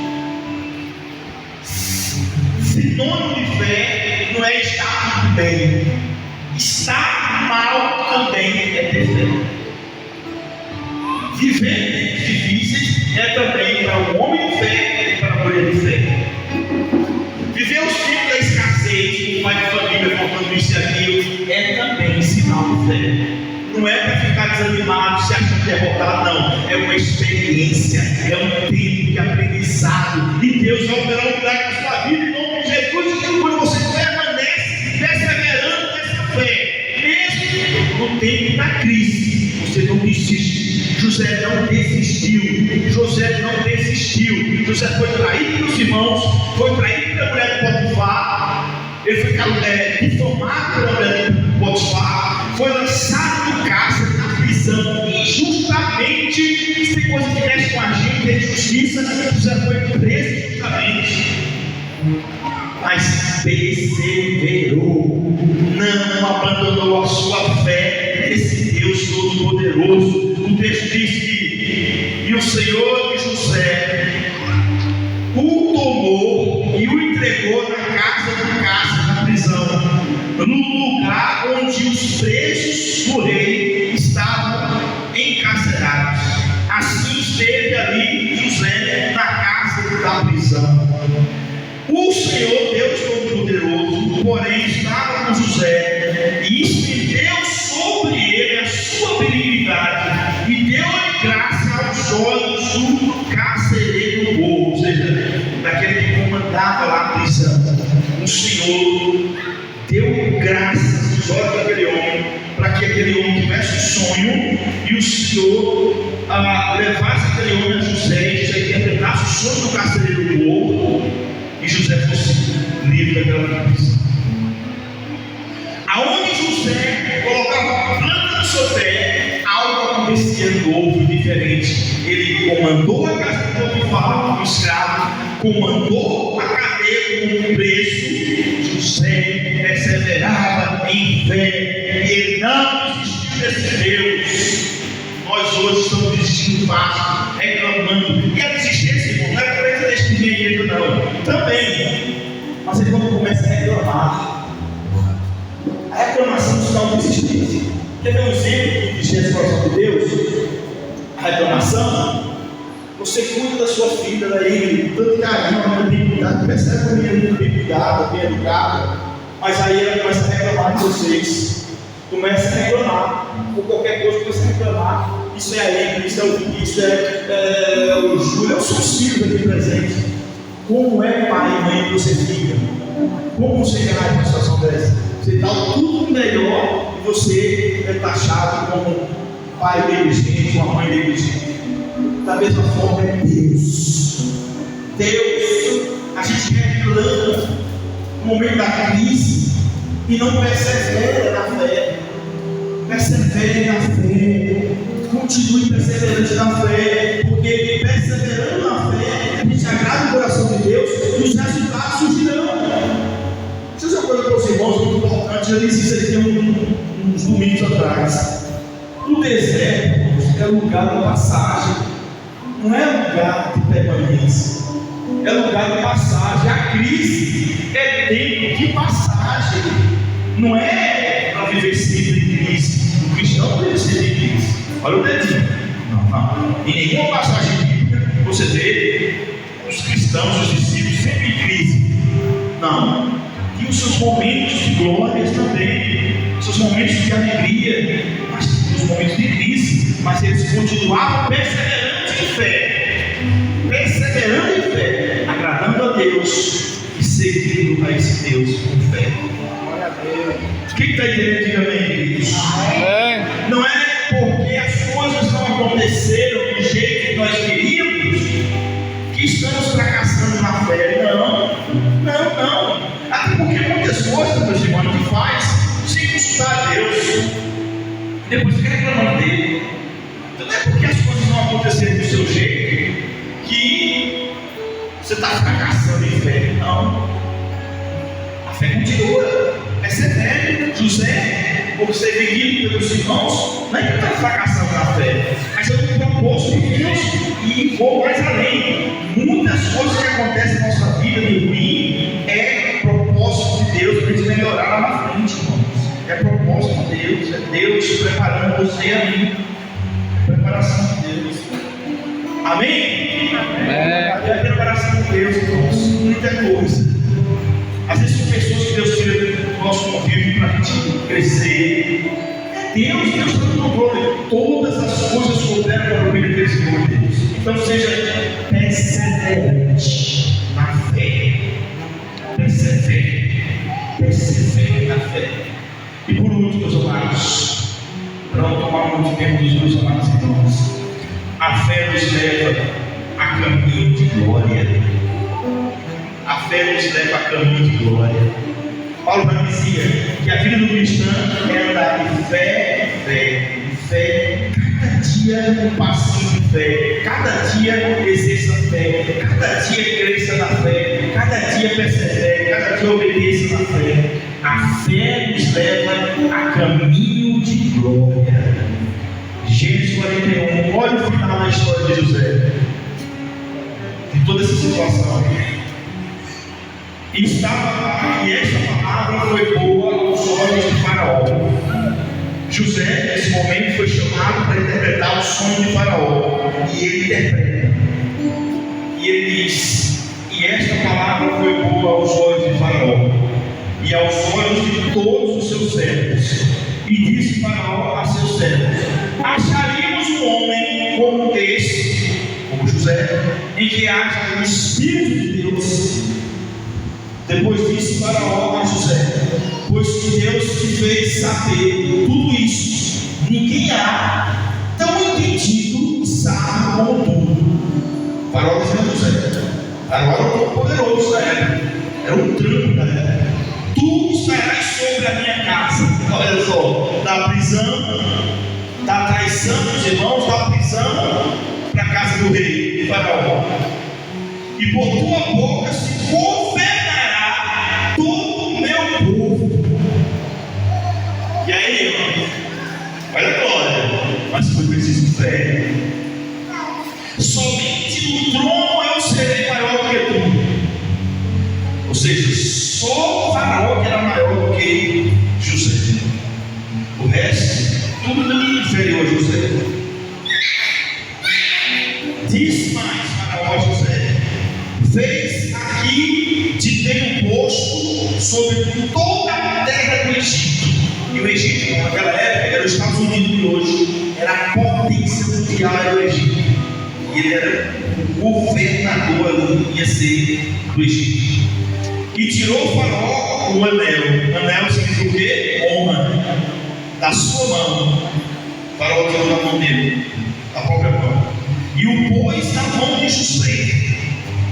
Sinônimo de fé não é estar tudo bem. Estar mal também é ter fé. Viver tempos difíceis é também para o homem de fé e para a mulher de fé. Viver os tempos da escassez, com pai de família faltando isso e aquilo, é também sinal de fé. Não é para ficar desanimado, se achando derrotado, não. É uma experiência, é um tempo de aprendizado. E Deus vai operar um milagre na sua vida, em nome de Jesus, quando você permanece perseverando nessa fé. Mesmo no tempo da crise, você não desiste. José não desistiu. José não desistiu. José foi traído pelos irmãos, foi traído pela mulher de Potifar. Ele foi difamado pela mulher de Potifar. Foi lançado no cárcere, na prisão, injustamente. Se tem coisa que mexe com a gente, é injustiça. José foi preso injustamente, mas perseverou, não abandonou a sua fé nesse Deus Todo-Poderoso. O texto diz que e o Senhor de José o tomou e o entregou na casa do cárcere, na prisão, no lugar onde os presos do rei estavam encarcerados. Assim esteve ali José na casa da prisão. O Senhor Deus Todo-Poderoso, porém, estava com José e estendeu sobre ele a sua benignidade e deu-lhe graça aos olhos do carcereiro do povo, ou seja, daquele que comandava lá a prisão. O Senhor deu graça aos olhos daquele homem, para que aquele homem tivesse um sonho e o Senhor levasse aquele homem a José e José interpretasse o sonho do carcereiro do povo e José fosse livre daquela prisão. Aonde José colocava a planta do seu pé, algo acontecia novo e diferente. Ele comandou a casa de Potifar como escravo, comandou a cadeia como preso. José perseverava em fé e ele não desistiu desse Deus. Nós hoje estamos desistindo fácil, reclamando. E a desistência, irmão, não é por isso desse dinheiro, não. Também. Mas ele quando começa a reclamar, a reclamação se dá uma desistência. Quer ver um exemplo de desistência para o de Deus? A reclamação, você cuida da sua filha, daí, com tanto carinho, ela não tem percebe que o menino é bem cuidado, bem educado, mas aí ela começa a reclamar de vocês, começa a reclamar, por qualquer coisa começa a reclamar. Isso é a Emily, isso é o Vicky, isso é o Júlio, são os filhos aqui presentes. Como é pai e mãe que você fica? Como você reage numa situação dessa? Você dá tudo melhor e você é taxado como pai negligente, uma mãe negligente. Da mesma forma é Deus. Deus, a gente reclama no momento da crise e não persevera na fé. Persevere na fé. Continue perseverante na fé, porque perseverando na fé, a gente agrada o coração de Deus e os resultados surgirão. Deixa eu dizer uma coisa para os irmãos muito importante. Eu disse isso aqui uns domingos atrás. O deserto é lugar de passagem, não é lugar de permanência, é lugar de passagem. A crise é tempo de passagem, não é para viver sempre em crise. O cristão deve ser em crise. Olha o dedinho. Não. Em nenhuma passagem bíblica você vê os cristãos, os discípulos sempre em crise. Não. Tinha os seus momentos de glórias também, seus momentos de alegria, mas os momentos de crise. Mas eles continuavam perseverantes em fé, perseverando em fé, agradando a Deus e seguindo a esse Deus com fé. Glória a Deus. Quem está entendendo? Diga amém, queridos. Não é porque as coisas não aconteceram do jeito que nós queríamos que estamos fracassando na fé. Não. Até porque muitas coisas, meus irmãos, que faz sem consultar a Deus, depois fica reclamando dele. Então não é porque as coisas não aconteceram do seu jeito que você está fracassando em fé. Não. A fé continua. Persevere. José, por ser seguido pelos irmãos, não é que está fracassando na fé, mas é um propósito de Deus e vou mais além. Muitas coisas que acontecem na nossa vida de ruim é propósito de Deus para a gente melhorar lá na frente, irmãos. É propósito de Deus, é Deus preparando você e a mim. É preparação de Deus. Amém? É a preparação de Deus, irmãos. Muita coisa. Às vezes são pessoas que Deus tira do nosso convívio para a gente crescer. Deus está no controle. Todas as coisas cooperam para o bem daqueles que amam Deus. Então seja perseverante na fé. Persevere na fé. E por último, meus amados, para não tomar muito tempo dos meus amados irmãos, a fé nos leva a caminho de glória. A fé nos leva a caminho de glória. Paulo já dizia que a vida do cristão é andar de fé em fé, cada dia um passinho de fé, cada dia exerça a fé, cada dia cresça na fé, cada dia persevere, cada dia obedeça na fé. A fé nos leva a caminho de glória. Gênesis 41, olha o final da história de José, de toda essa situação. Estava lá, e esta palavra foi boa aos olhos de Faraó. José, nesse momento, foi chamado para interpretar o sonho de Faraó, e ele interpreta. E ele diz: e esta palavra foi boa aos olhos de Faraó, e aos olhos de todos os seus servos. E disse Faraó a seus servos: acharíamos um homem como este, como José, em que haja o Espírito de Deus. Depois disse Faraó a José: pois que Deus te fez saber tudo isso, ninguém há tão entendido e sábio como tu. Faraó dizia a José: Faraó era um poderoso da época, era um trampo da época. Tu estarás sobre a minha casa. Olha só, da prisão, da traição dos irmãos, da prisão para a casa do rei Faraó. E por tua boca se governará todo o meu povo. E aí, irmão, olha a glória, mas foi preciso fé. Somente no trono eu serei maior do que tu. Ou seja, só o Faraó que era maior do que José. O resto, tudo inferior a José. Diz mais Faraó a José: fez aqui toda a terra do Egito. E o Egito, naquela época, era os Estados Unidos de hoje, era a potência mundial, era o Egito. E ele era o governador ali, ia ser do Egito. E tirou o faraó o anel. Anel significa o quê? Honra. Da sua mão. O faraó tirou da mão dele, da própria mão. E o pôs na mão de José.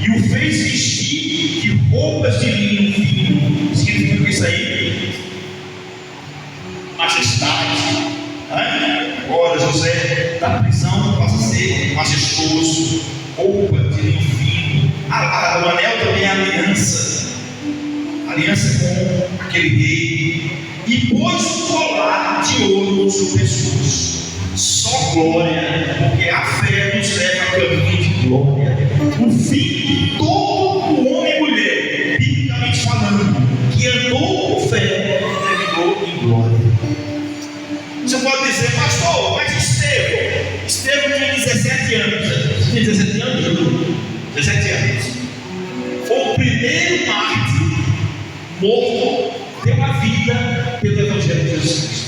E o fez vestir de roupas de linho fino. Significa isso aí? Majestade. Agora José da prisão passa a ser majestoso. Roupa de linho fino. O anel também é aliança. Aliança com aquele rei. E pôs um colar de ouro no seu pescoço. Só glória, porque a fé nos leva a caminho de glória. O fim de todo homem e mulher, biblicamente falando, que andou com fé, terminou em glória. Você pode dizer, pastor, mas Estevão tinha 17 anos. Tinha 17 anos? 17 anos. Foi o primeiro mártir morto, deu a vida pelo Evangelho de Jesus Cristo.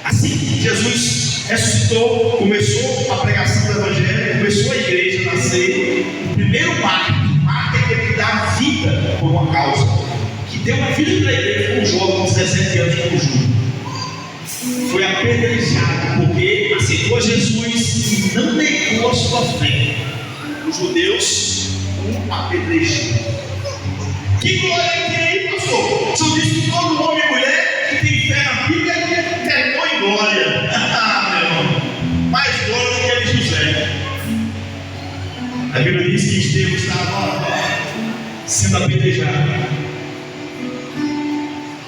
Assim, Jesus ressuscitou, começou a pregação do Evangelho, começou a igreja a nascer. O primeiro mártir é aquele que dá a vida por uma causa, que deu a vida para a igreja, foi um jovem de 17 anos como Júlio. Foi apedrejado porque aceitou Jesus e não negou a sua fé. Os judeus o apedrejaram. Que glória que é aí, pastor? O senhor disse que todo homem e mulher que tem fé na Bíblia terminou em glória. Meu irmão, mais glória do que a de José. A Bíblia diz que Estevão estava sendo apedrejado.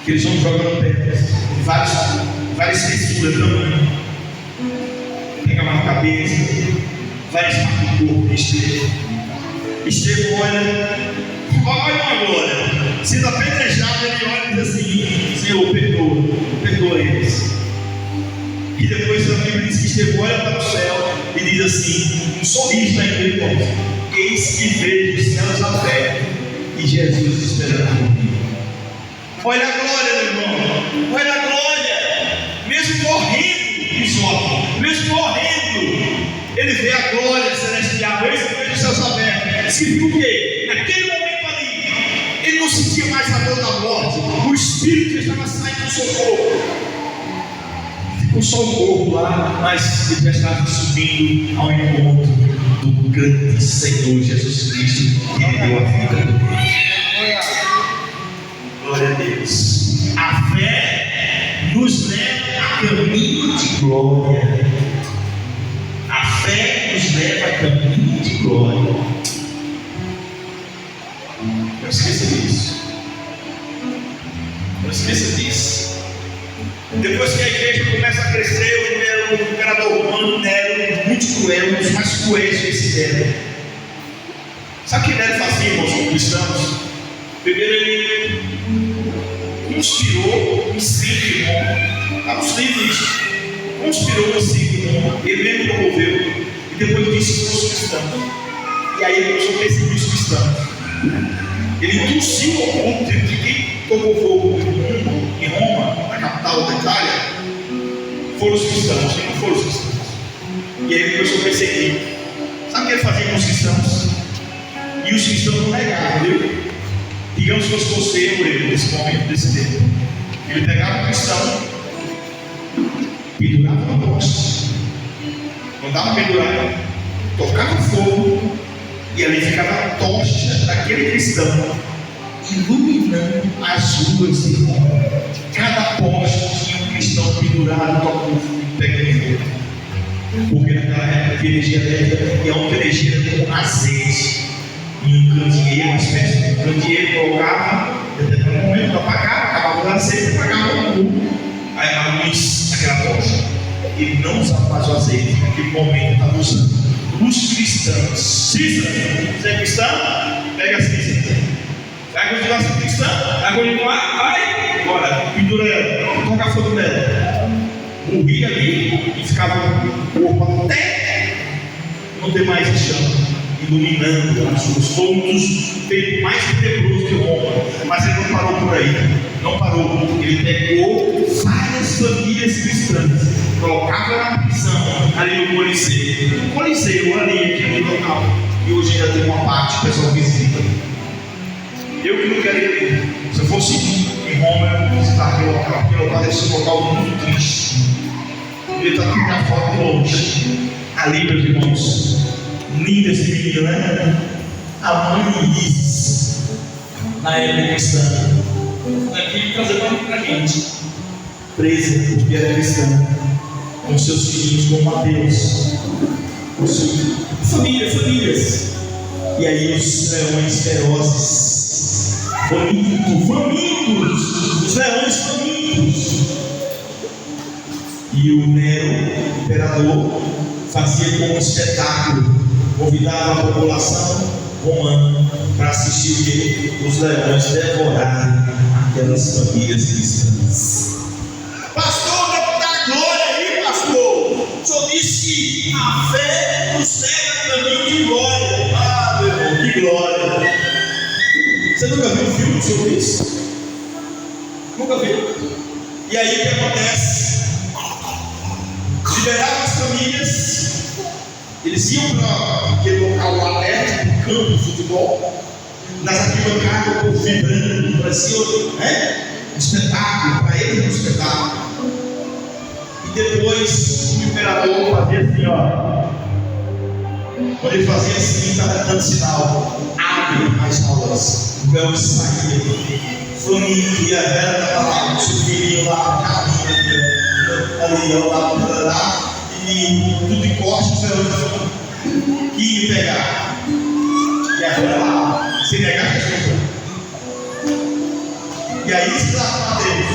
Que eles vão jogando pedras, várias texturas do tamanho. Pegava na cabeça, várias partes do corpo de Estevão. Estevão olha agora, sendo apedrejado, ele olha e diz assim: Senhor, perdoa eles. E depois a Bíblia diz que Estevão olha para o céu e diz assim, um sorriso na igreja: eis que vejo os céus abertos e Jesus esperando por mim. Olha a glória, meu irmão, olha a glória, mesmo morrendo, mesmo morrendo, ele vê a glória celestial, eis que vejo os céus abertos. Significa o quê? Naquele momento ali, ele não sentia mais a dor da morte, o Espírito estava saindo do seu corpo. Ficou só o corpo lá, mas ele já estava subindo ao encontro do grande Senhor Jesus Cristo, que lhe deu a vida. Glória a Deus. A fé nos leva a caminho de glória. A fé nos leva a caminho de glória. Não esqueça disso. Não esqueça disso. Depois que a igreja começa a crescer, o imperador romano, Nero, muito cruel, um dos mais cruéis que se deram. Sabe o que Nero fazia, irmãos, com cristãos? Primeiro ele conspirou um incêndio em Roma. Está nos livros. Conspirou um incêndio em Roma. Ele mesmo promoveu. E depois disse que fosse cristão. E aí ele começou a perseguir os cristãos. Ele tossiu ao ponto de que quem tocou fogo em Roma, na capital da Itália, foram os cristãos, e não foram os cristãos. E aí ele começou a perseguir. Sabe o que ele fazia com os cristãos? E os cristãos não negavam, viu? Digamos que fosse você ou ele, nesse momento, desse tempo. Ele pegava o cristão, pendurava na poste, mandava pendurar, tocava fogo, e ali ficava a tocha daquele cristão, iluminando as ruas de Roma. Cada poste tinha um cristão pendurado, tocando fogo, pegando fogo. Porque naquela época a energia elétrica é uma energia com azeite. E um candeeiro, uma espécie de candeeiro, colocava, determinado momento, apagava, acabava o azeite, apagava o fogo. Aí a luz, aquela tocha, ele não usava mais o azeite, naquele momento estava usando. Os cristãos, Cícero, você é cristão? Pega a Cícero. Vai continuar sendo cristão? Vai continuar? Vai! Bora, pendura ela, toca fogo nela. Morria ali e ficava o corpo até não ter mais chão. iluminando os pontos, feito mais tenebroso que Roma. Mas ele não parou por aí, não parou. Ele pegou várias famílias cristãs, colocava na prisão, ali no Coliseu, ali, aquele local. E hoje ainda tem uma parte, o pessoal visita. Eu que não quero ir. Se eu fosse em Roma, eu ia visitar aquele local deve ser um local muito triste. Ele está aqui na foto de longe. Ali, meus irmãos, linda esse menino, né? A mãe de Isis, na época cristã, daqui trazendo para a gente, presa porque era cristã, com seus filhos, com Mateus, com suas famílias. E aí os leões ferozes, famintos, os leões famintos. E o Nero, imperador, fazia como um espetáculo, convidava a população romana para assistir os leões devorarem aquelas famílias cristãs. Pastor, dá glória aí, pastor. O senhor disse que a fé nos leva a caminho de glória. Ah, meu irmão, que glória! Você nunca viu um filme sobre isso? Nunca viu? E aí o que acontece? Liberavam as famílias, eles iam para aquele local aberto, no campo de futebol, nas arquibancadas, o povo vibrando, parecia um espetáculo, para eles era um espetáculo. E depois o imperador fazia assim, ó. Quando ele fazia assim, estava dando sinal, abre as aulas, o véu saía, família, a velha estava lá, o seu filhinho lá, caminho, ali ao lado lá, e tudo em corte, que ia pegar. E agora lá, se negar a pessoa. E aí se dá para Deus.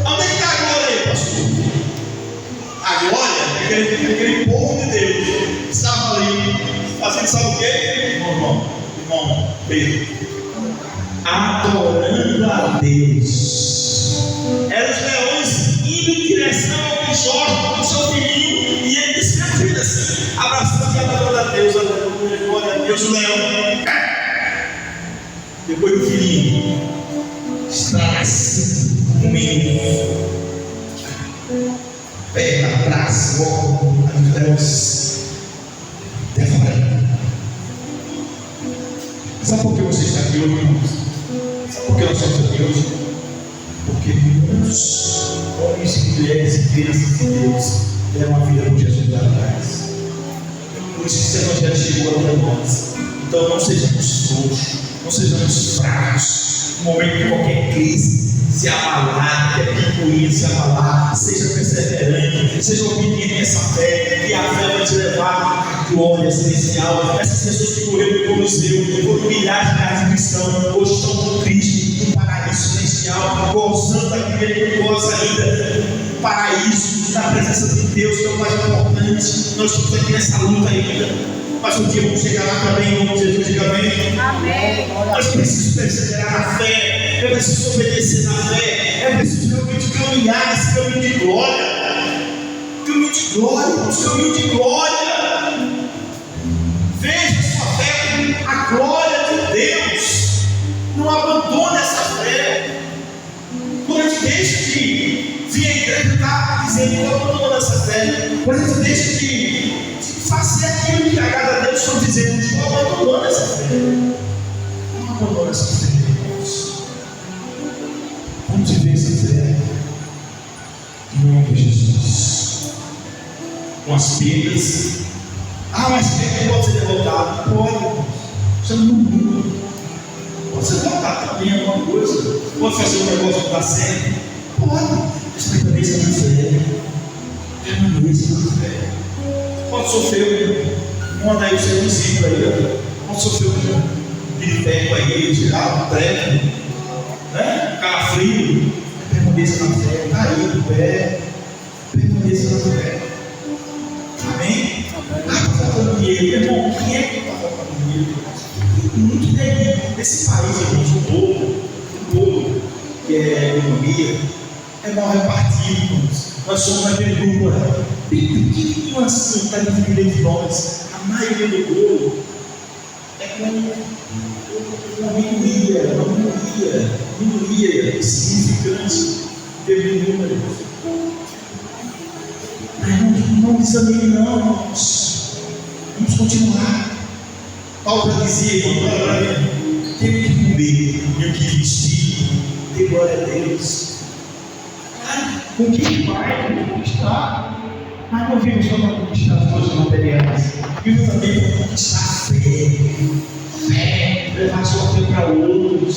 Onde é que está a glória aí, pastor? A glória é aquele povo de Deus que estava ali, fazendo sabe o quê? Irmão Pedro, adorando a Deus. Eram os leões indo em direção ao Jorge com o seu filhinho, e ele disse assim, abraçando e adorando a Deus, glória a Deus, o leão. Depois do filhinho, está assim, comendo, perna atrás, os leões devorando. Sabe por que você está aqui hoje, irmãos? Sabe por que nós estamos aqui hoje? Porque muitos homens e mulheres e crianças de Deus deram a vida por Jesus lá atrás. Por isso que esse evangelho chegou até nós. Então não sejamos frouxos, não sejamos fracos. No momento de qualquer crise, se abalar, que é picuinha, se abalar, seja perseverante, seja obediente nessa fé, que a fé vai te levar à glória celestial. Essas pessoas que correram no Coliseu, foram milhares de cristãos, hoje estão com Cristo no paraíso celestial, gozando daquele que goza ainda no paraíso, da presença de Deus, que é o mais importante. Nós estamos aqui nessa luta ainda. Mas um dia vamos chegar lá também, em nome de Jesus, diga amém. Amém. Nós precisamos perseverar na fé, é preciso obedecer na fé, é preciso realmente caminhar nesse caminho de glória. Caminho de glória, irmãos, caminho de glória. Veja sua fé como a glória de Deus. Não abandone essa fé. Quando a gente deixa de vir à igreja, está dizendo que não abandona essa fé. Quando a gente deixa de fazer aquilo que agrada a Deus, estão dizendo que não abandona essa fé. Não abandona essa fé, irmãos. Vamos viver essa fé em nome de Jesus. Com as perdas. Mas perda pode ser derrotado. Pode, irmãos. Você não muda. Pode ser derrotado também alguma coisa. Pode fazer um negócio que está certo. Pode. Mas permaneça na fé. Permaneça na fé. Pode sofrer manda aí o seu discípulo aí, pode sofrer um piriteco aí, tirar um treco, né? Calafrio, permaneça na fé, está aí no pé, permaneça na fé. Amém? Está faltando dinheiro, irmão, quem é que está faltando dinheiro? Muito tem nesse país, irmãos, o povo que é economia, é mal repartido, irmãos. Nós somos uma agricultura. bem pequenininho assim, está dividido entre nós. A maioria do bolo é com uma minoria significante de número. Mas não desanime não, irmãos. Vamos continuar. Paulo dizia, tenho que comer, tenho que vestir, dê glória a Deus. Com o que vai conquistar? Mas não vivo só para conquistar as coisas materiais, vivo também para conquistar a fé, levar a sua fé para outros,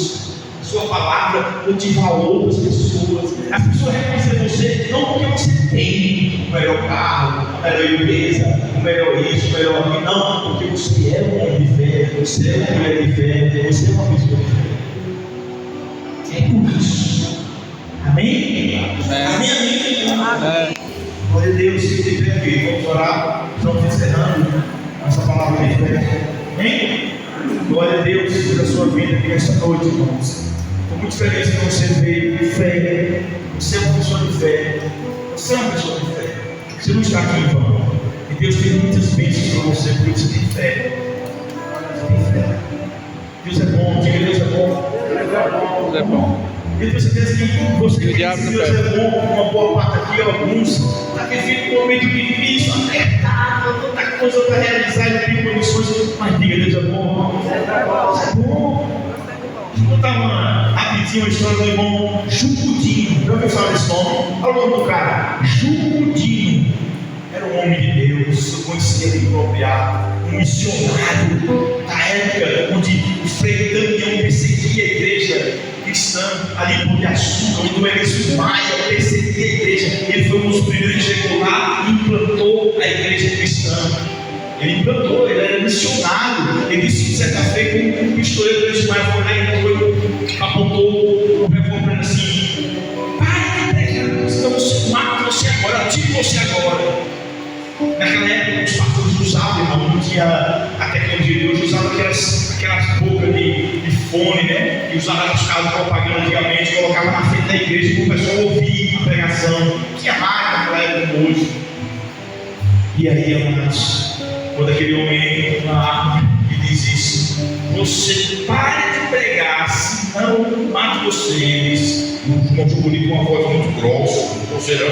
a sua palavra motivar outras pessoas. As pessoas reconhecem você não porque você tem o melhor carro, a melhor empresa, o melhor isso, o melhor aquilo, não, porque você é um homem de fé, você é uma mulher de fé, você é uma pessoa de fé. É por isso. Amém? Amém. Glória a Deus, se tiver aqui, vamos orar, estamos encerrando essa palavra de fé. Amém? Glória a Deus pela sua vida aqui esta noite, irmãos. Estou muito feliz que você veio de fé. Você é uma pessoa de fé. Você é uma pessoa de fé. Você não está aqui em vão. E Deus tem muitas bênçãos para você, porque você tem fé. Você tem fé. Deus é bom, diga Deus é bom. Deus é bom. Eu tenho certeza que você que diz que Deus é bom, uma boa parte aqui, alguns, está vivendo um momento difícil, apertado, tanta coisa para realizar e tem condições, mas diga, Deus é bom. Deus é bom. Vou contar rapidinho a história do irmão Jucudinho. Já ouviu falar desse nome? Olha o nome do cara, Jucudinho. Era um homem de Deus, eu conhecia ele apropriado, um missionário da época onde o Frei Damião perseguia a igreja cristã, ali por Açúcar, onde o Emerson Maia perseguia a igreja. Ele foi um dos primeiros que chegou lá e implantou a igreja cristã. Ele implantou, ele era missionário. Ele disse que certa feita um pistoleiro do Emerson Maia foi lá e apontou o revólver assim: pare de pregar, estamos matando você agora, tire você agora. Naquela época, os pastores usavam, irmão, não tinha a tecnologia de hoje, usavam aquelas bocas de fone, né? Que usavam nos carros de propaganda antigamente, colocavam na frente da igreja para o pessoal ouvir a pregação. Não tinha rádio naquela época como hoje. E aí, amados, quando aquele homem com uma arma que diz isso: você pare de pregar, senão mato vocês. O irmão Jucudinho com uma voz muito grossa, grosseirão,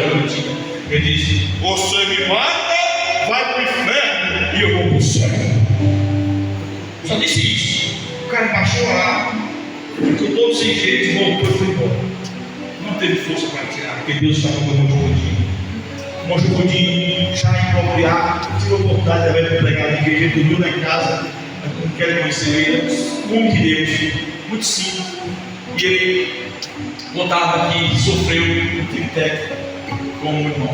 ele disse: você me mata, vai para o inferno e eu vou para o céu. Só disse isso. O cara baixou lá, ficou todo sem jeito, voltou e foi embora. Não teve força para tirar, porque Deus estava com o irmão Jucudinho. O irmão Jucudinho, já impropriado, tive a oportunidade de pregar na igreja, ele dormiu lá em casa. Eu não quero conhecer ele, um homem de Deus, muito simples. E ele contava que sofreu um tic-tac como o irmão,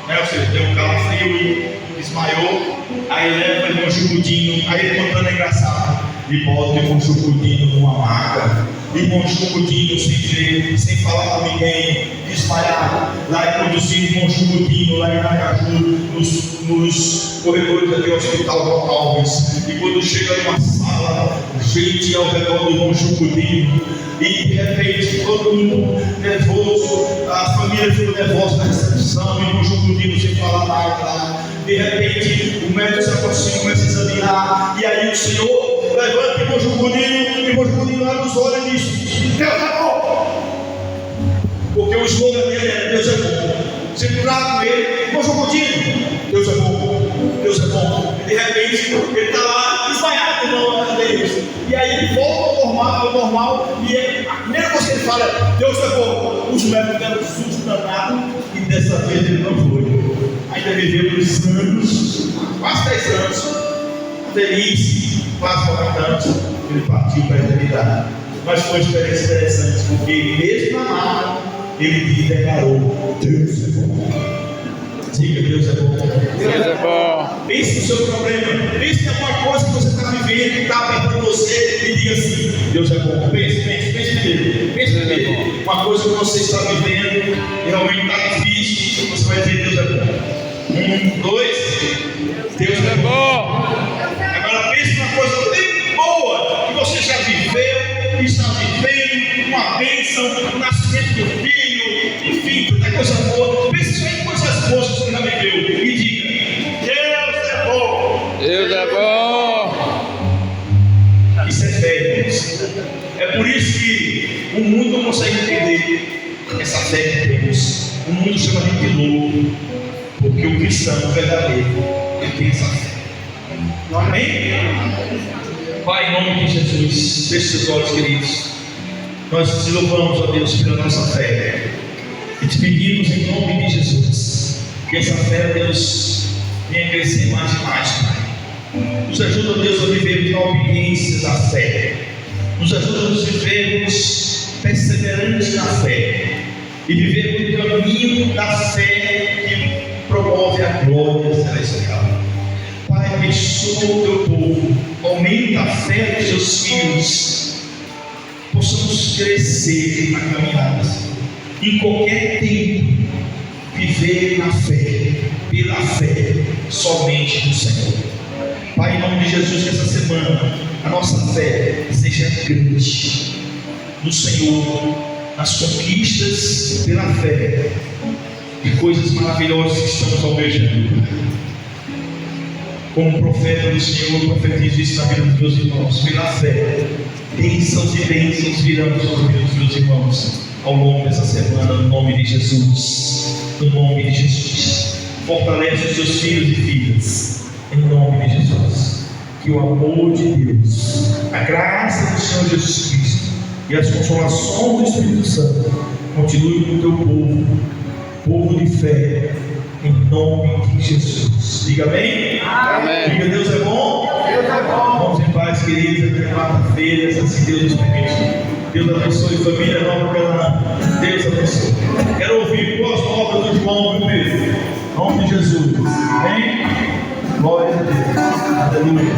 né? Ou seja, deu um calafrio e desmaiou. Aí leva o irmão Jucudinho, aí ele contando é engraçado, e bota o irmão Jucudinho numa maca, irmão Jucudinho sem ver, sem falar com ninguém, desmaiado, lá conduzindo o irmão Jucudinho lá em Aracaju, nos corredores daquele hospital do Alves. E quando chega numa sala, gente ao redor do irmão Jucudinho, e de repente todo mundo nervoso, a família ficou nervosa na recepção, o irmão Jucudinho sem falar nada. De repente o médico se aproxima, começa a examinar, e aí o Senhor levanta o irmão Jucudinho lá nos olhos e diz: Deus é bom. Porque o slogan dele é: Deus é bom. Você curava com ele: irmão Jucudinho, Deus é bom, Deus é bom. E de repente ele está lá desmaiado, irmão Deus. E aí ele volta ao normal, e a primeira coisa que ele fala é: Deus é bom. Os médicos deram um susto danado, e dessa vez ele não foi. Ainda viveu uns anos, quase 10 anos, feliz, quase 90 anos, ele partiu para a eternidade. Mas foi uma experiência interessante, porque mesmo na mata, ele declarou: Deus é bom. Diga: Deus é bom. Deus é bom. Pense no seu problema, pense em alguma coisa que você está vivendo, que está apertando você, e diga assim: Deus é bom. Pense primeiro. Pense primeiro. Uma coisa que você está vivendo, realmente está difícil, você vai dizer: Deus é bom. 1, 2, Deus é bom. Agora pense numa coisa bem boa que você já viveu, está vivendo, uma bênção, o nascimento do filho, enfim, tanta coisa boa. Pense só em coisas boas que você já viveu e O mundo não consegue entender essa fé que temos. O mundo chama a gente de louco, porque o cristão verdadeiro, ele tem essa fé. Amém? Pai, em nome de Jesus, feche seus olhos, queridos. Nós te louvamos, ó Deus, pela nossa fé. E te pedimos em nome de Jesus que essa fé, Deus, venha crescer mais e mais, Pai. Nos ajuda, Deus, a viver na obediência da fé. Nos ajuda a nos vivermos perseverantes na fé e viver o caminho da fé que promove a glória celestial. Pai, abençoa o teu povo, aumenta a fé dos teus filhos, possamos crescer na caminhada, em qualquer tempo, viver na fé, pela fé, somente no Senhor. Pai, em nome de Jesus, que essa semana a nossa fé seja grande no Senhor, nas conquistas pela fé e coisas maravilhosas que estamos almejando. Como profeta do Senhor, eu profetizo isso na vida dos meus irmãos. Pela fé, bênçãos e bênçãos virão sobre a vida dos meus irmãos ao longo dessa semana, no nome de Jesus. No nome de Jesus. Fortalece os seus filhos e filhas, em nome de Jesus. Que o amor de Deus, a graça do Senhor Jesus Cristo e as consolações do Espírito Santo continue com o teu povo, povo de fé, em nome de Jesus. Diga amém? Amém. Diga Deus é bom? Deus é bom. Vamos em paz, queridos, até quarta-feira, se Deus nos permitir. Deus abençoe, família Nova Canaã. Deus abençoe. Quero ouvir boas novas do irmão, meu Deus. Em nome de Jesus. Amém? Glória a Deus. Aleluia.